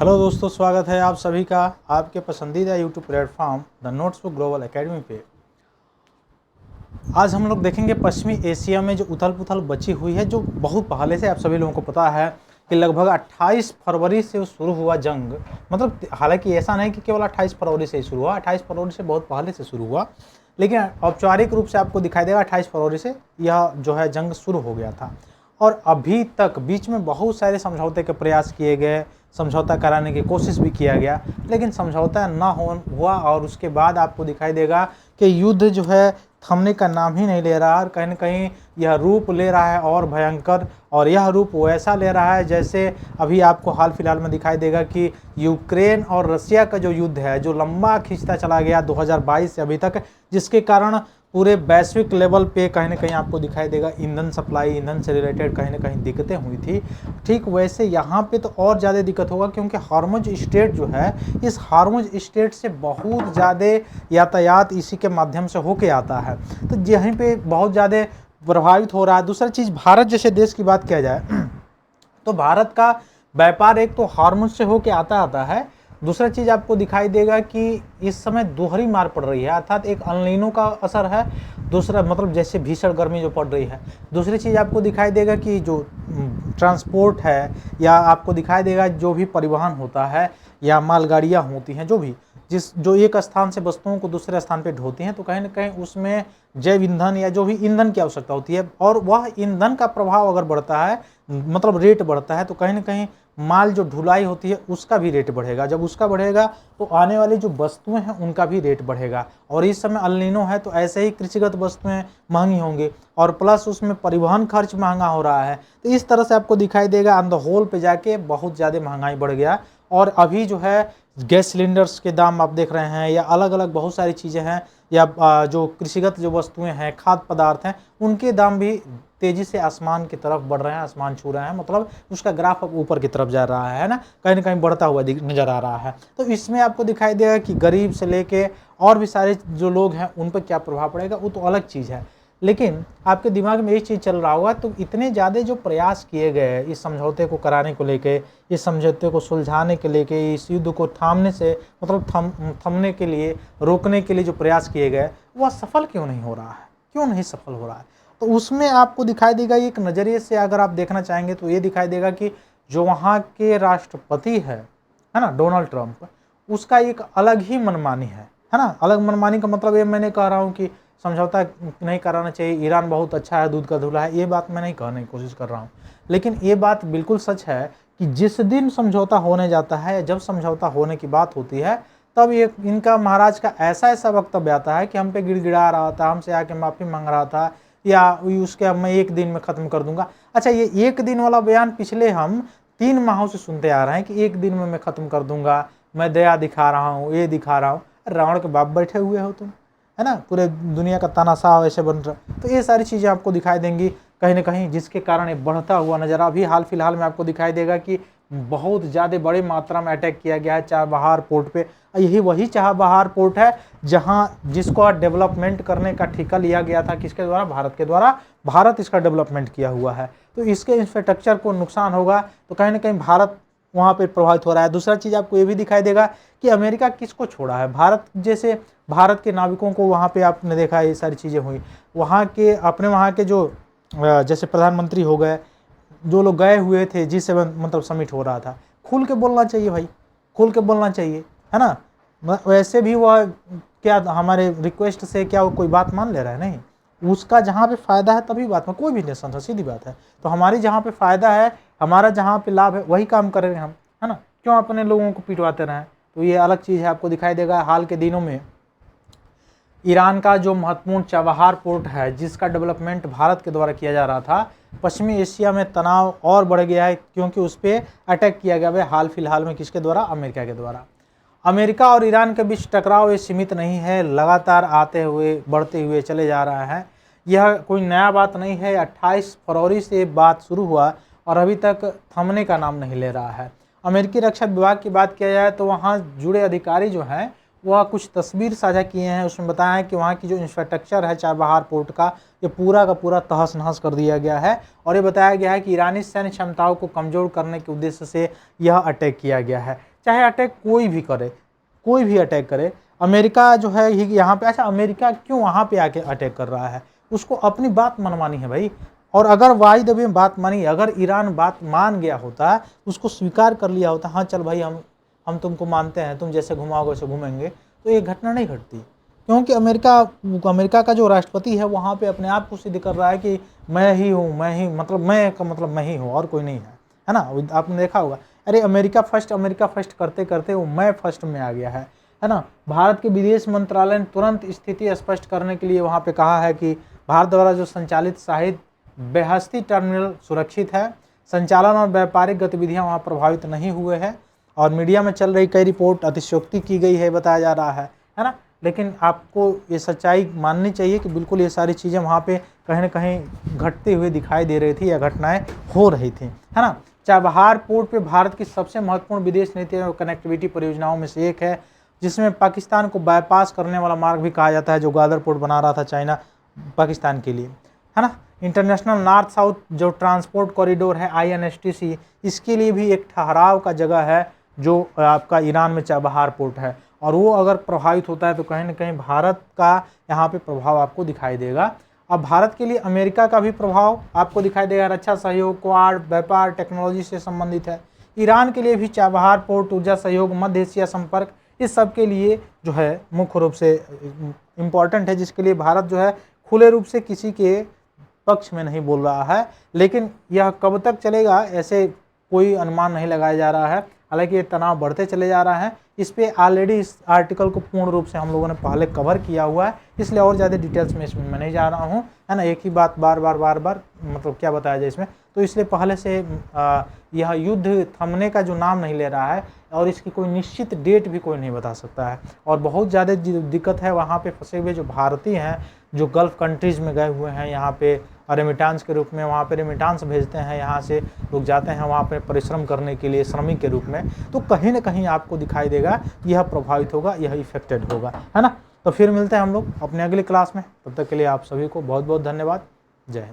Hello दोस्तों, स्वागत है आप सभी का आपके पसंदीदा YouTube platform the notebook global academy पे। आज हम लोग देखेंगे पश्चिमी एशिया में जो उथल पुथल बची हुई है, जो बहुत पहले से आप सभी लोगों को पता है कि लगभग 28 फरवरी से शुरू हुआ जंग। मतलब हालांकि ऐसा नहीं कि केवल 28 फरवरी से ही शुरू हुआ, 28 फरवरी से बहुत पहले से शुरू हुआ, लेकिन औपचारिक रूप से आपको दिखाई देगा 28 फरवरी से यह जो है जंग शुरू हो गया था। और अभी तक बीच में बहुत सारे समझौते के प्रयास किए गए, समझौता कराने की कोशिश भी किया गया, लेकिन समझौता ना हुआ। और उसके बाद आपको दिखाई देगा कि युद्ध जो है थमने का नाम ही नहीं ले रहा, और कहीं न कहीं यह रूप ले रहा है और भयंकर। और यह रूप वैसा ले रहा है जैसे अभी आपको हाल फिलहाल में दिखाई देगा कि यूक्रेन और रसिया का जो युद्ध है, जो लंबा खिंचता चला गया 2022 से अभी तक, जिसके कारण पूरे वैश्विक लेवल पे कहीं ना कहीं आपको दिखाई देगा ईंधन सप्लाई, ईंधन से रिलेटेड कहीं ना कहीं दिक्कतें हुई थी। ठीक वैसे यहाँ पे तो और ज़्यादा दिक्कत होगा, क्योंकि हार्मुज स्ट्रेट जो है, इस हार्मुज स्ट्रेट से बहुत ज़्यादा यातायात इसी के माध्यम से होके आता है, तो यहीं पे बहुत ज़्यादा प्रभावित हो रहा है। दूसरा चीज़, भारत जैसे देश की बात किया जाए तो भारत का व्यापार एक तो हार्मुज से होके आता है। दूसरा चीज़ आपको दिखाई देगा कि इस समय दोहरी मार पड़ रही है, अर्थात एक अल-नीनो का असर है, दूसरा मतलब जैसे भीषण गर्मी जो पड़ रही है। दूसरी चीज़ आपको दिखाई देगा कि जो ट्रांसपोर्ट है, या आपको दिखाई देगा जो भी परिवहन होता है या मालगाड़ियाँ होती हैं, जो एक स्थान से वस्तुओं को दूसरे स्थान पे ढोती हैं, तो कहीं ना कहीं उसमें जैव ईंधन या जो भी ईंधन की आवश्यकता होती है, और वह ईंधन का प्रभाव अगर बढ़ता है, मतलब रेट बढ़ता है, तो कहीं ना कहीं माल जो ढुलाई होती है उसका भी रेट बढ़ेगा। जब उसका बढ़ेगा तो आने वाली जो वस्तुएं हैं उनका भी रेट बढ़ेगा। और इस समय अल नीनो है, तो ऐसे ही कृषिगत वस्तुएं महंगी होंगी, और प्लस उसमें परिवहन खर्च महंगा हो रहा है। तो इस तरह से आपको दिखाई देगा ऑन द होल पे जाके बहुत ज़्यादा महंगाई बढ़ गया। और अभी जो है गैस सिलेंडर्स के दाम आप देख रहे हैं, या अलग अलग बहुत सारी चीज़ें हैं, या जो कृषिगत जो वस्तुएं हैं, खाद्य पदार्थ हैं, उनके दाम भी तेजी से आसमान की तरफ बढ़ रहे हैं, आसमान छू रहे हैं। मतलब उसका ग्राफ अब ऊपर की तरफ जा रहा है ना, कहीं ना कहीं बढ़ता हुआ नजर आ रहा है। तो इसमें आपको दिखाई देगा कि गरीब से लेके और भी सारे जो लोग हैं उन पर क्या प्रभाव पड़ेगा, वो तो अलग चीज़ है। लेकिन आपके दिमाग में एक चीज़ चल रहा होगा, तो इतने ज़्यादा जो प्रयास किए गए इस समझौते को कराने को लेके, इस समझौते को सुलझाने के लेके, इस युद्ध को थामने से मतलब थमने के लिए, रोकने के लिए जो प्रयास किए गए, वह सफल क्यों नहीं हो रहा है, क्यों नहीं सफल हो रहा है? तो उसमें आपको दिखाई देगा, एक नज़रिए से अगर आप देखना चाहेंगे तो ये दिखाई देगा कि जो वहाँ के राष्ट्रपति है ना, डोनाल्ड ट्रंप, उसका एक अलग ही मनमानी है ना। अलग मनमानी का मतलब ये मैं नहीं कह रहा हूँ कि समझौता नहीं कराना चाहिए, ईरान बहुत अच्छा है, दूध का धुला है, ये बात मैं नहीं कहने की कोशिश कर रहा हूँ। लेकिन ये बात बिल्कुल सच है कि जिस दिन समझौता होने जाता है, जब समझौता होने की बात होती है, तब ये इनका महाराज का ऐसा ऐसा वक्तव्य आता है कि हम पे गिड़गिड़ा रहा था, हमसे आके माफ़ी मांग रहा था, या उसके अब मैं एक दिन में ख़त्म कर दूंगा। अच्छा, ये एक दिन वाला बयान पिछले हम 3 माहों से सुनते आ रहे हैं कि एक दिन में मैं ख़त्म कर दूंगा, मैं दया दिखा रहा हूँ, ये दिखा रहा हूँ। रावण के बाप बैठे हुए हो तुम, है ना, पूरे दुनिया का तानाशाह ऐसे बन रहा। तो ये सारी चीज़ें आपको दिखाई देंगी कहीं ना कहीं, जिसके कारण ये बढ़ता हुआ नज़र। अभी हाल फिलहाल में आपको दिखाई देगा कि बहुत ज़्यादा बड़ी मात्रा में अटैक किया गया है चाबहार पोर्ट पे। यही वही चाबहार पोर्ट है जहां जिसको डेवलपमेंट करने का ठेका लिया गया था, किसके द्वारा? भारत के द्वारा। भारत इसका डेवलपमेंट किया हुआ है, तो इसके इंफ्रास्ट्रक्चर को नुकसान होगा, तो कहीं ना कहीं भारत वहाँ पे प्रभावित हो रहा है। दूसरा चीज़ आपको ये भी दिखाई देगा कि अमेरिका किसको छोड़ा है, भारत जैसे भारत के नाविकों को वहाँ पे आपने देखा ये सारी चीज़ें हुई। वहाँ के अपने वहाँ के जो जैसे प्रधानमंत्री हो गए, जो लोग गए हुए थे G7 मतलब समिट हो रहा था, खुल के बोलना चाहिए भाई, खुल के बोलना चाहिए, है ना। वैसे भी वह क्या हमारे रिक्वेस्ट से क्या वो कोई बात मान ले रहा है? नहीं, उसका जहाँ पे फ़ायदा है तभी बात में, कोई भी नेशन है, सीधी बात है। तो हमारी जहाँ पे फ़ायदा है, हमारा जहाँ पे लाभ है, वही काम करेंगे हम, है ना। क्यों अपने लोगों को पिटवाते रहें? तो ये अलग चीज़ है। आपको दिखाई देगा हाल के दिनों में ईरान का जो महत्वपूर्ण चाबहार पोर्ट है, जिसका डेवलपमेंट भारत के द्वारा किया जा रहा था, पश्चिमी एशिया में तनाव और बढ़ गया है, क्योंकि उस पर अटैक किया गया है हाल फिलहाल में। किसके द्वारा? अमेरिका के द्वारा। अमेरिका और ईरान के बीच टकराव ये सीमित नहीं है, लगातार आते हुए बढ़ते हुए चले जा रहा है। यह कोई नया बात नहीं है। 28 फरवरी से बात शुरू हुआ और अभी तक थमने का नाम नहीं ले रहा है। अमेरिकी रक्षा विभाग की बात किया जाए तो वहाँ जुड़े अधिकारी जो हैं वह कुछ तस्वीर साझा किए हैं। उसमें बताया है कि वहाँ की जो इंफ्रास्ट्रक्चर है चाबहार पोर्ट का, ये पूरा का पूरा तहस नहस कर दिया गया है। और ये बताया गया है कि ईरानी सैन्य क्षमताओं को कमज़ोर करने के उद्देश्य से यह अटैक किया गया है। चाहे अटैक कोई भी करे, कोई भी अटैक करे, अमेरिका जो है यहाँ पे, अच्छा अमेरिका क्यों वहाँ पे आके अटैक कर रहा है, उसको अपनी बात मनवानी है भाई। और अगर वाहिद अभी बात मानी, अगर ईरान बात मान गया होता, उसको स्वीकार कर लिया होता, हाँ चल भाई हम तुमको मानते हैं, तुम जैसे घुमाओगे वैसे घूमेंगे, तो ये घटना नहीं घटती। क्योंकि अमेरिका का जो राष्ट्रपति है वहाँ पे अपने आप को सिद्ध कर रहा है कि मैं ही हूँ, मैं ही मतलब मैं का मतलब मैं ही हूँ और कोई नहीं है ना। आपने देखा होगा, अरे अमेरिका फर्स्ट करते करते वो मैं फर्स्ट में आ गया है ना। भारत के विदेश मंत्रालय ने तुरंत स्थिति स्पष्ट करने के लिए वहाँ पे कहा है कि भारत द्वारा जो संचालित शाहिद बेहस्ती टर्मिनल सुरक्षित है, संचालन और व्यापारिक गतिविधियां वहाँ प्रभावित नहीं हुए हैं। और मीडिया में चल रही कई रिपोर्ट अतिशयोक्ति की गई है, बताया जा रहा है ना। लेकिन आपको ये सच्चाई माननी चाहिए कि बिल्कुल ये सारी चीज़ें वहाँ पे कहीं न कहीं घटती हुई दिखाई दे रही थी या घटनाएं हो रही थी, है ना। चाबहार पोर्ट पे भारत की सबसे महत्वपूर्ण विदेश नीति और कनेक्टिविटी परियोजनाओं में से एक है, जिसमें पाकिस्तान को बाईपास करने वाला मार्ग भी कहा जाता है, जो ग्वादर पोर्ट बना रहा था चाइना पाकिस्तान के लिए, है ना। इंटरनेशनल नॉर्थ साउथ जो ट्रांसपोर्ट कॉरिडोर है INSTC, इसके लिए भी एक ठहराव का जगह है जो आपका ईरान में चाबहार पोर्ट है। और वो अगर प्रभावित होता है तो कहीं ना कहीं भारत का यहाँ पे प्रभाव आपको दिखाई देगा। अब भारत के लिए अमेरिका का भी प्रभाव आपको दिखाई देगा, रक्षा सहयोग, क्वाड, व्यापार, टेक्नोलॉजी से संबंधित है। ईरान के लिए भी चाबहार पोर्ट, ऊर्जा सहयोग, मध्य एशिया संपर्क, इस सब के लिए जो है मुख्य रूप से इम्पॉर्टेंट है, जिसके लिए भारत जो है खुले रूप से किसी के पक्ष में नहीं बोल रहा है। लेकिन यह कब तक चलेगा ऐसे कोई अनुमान नहीं लगाया जा रहा है। हालांकि ये तनाव बढ़ते चले जा रहा है। इस पे ऑलरेडी इस आर्टिकल को पूर्ण रूप से हम लोगों ने पहले कवर किया हुआ है, इसलिए और ज़्यादा डिटेल्स में इसमें मैं नहीं जा रहा हूँ, है ना। एक ही बात बार बार मतलब क्या बताया जाए इसमें, तो इसलिए पहले से यह युद्ध थमने का जो नाम नहीं ले रहा है और इसकी कोई निश्चित डेट भी कोई नहीं बता सकता है। और बहुत ज़्यादा दिक्कत है वहाँ पे फंसे हुए जो भारतीय हैं, जो गल्फ़ कंट्रीज़ में गए हुए हैं, यहाँ पे रेमिटांस के रूप में वहाँ पे रेमिटांस भेजते हैं, यहाँ से लोग जाते हैं वहाँ पे परिश्रम करने के लिए श्रमिक के रूप में, तो कहीं ना कहीं आपको दिखाई देगा यह प्रभावित होगा, यह इफेक्टेड होगा, है ना। तो फिर मिलते हैं हम लोग अपने अगली क्लास में, तब तक के लिए आप सभी को बहुत बहुत धन्यवाद। जय हिंद।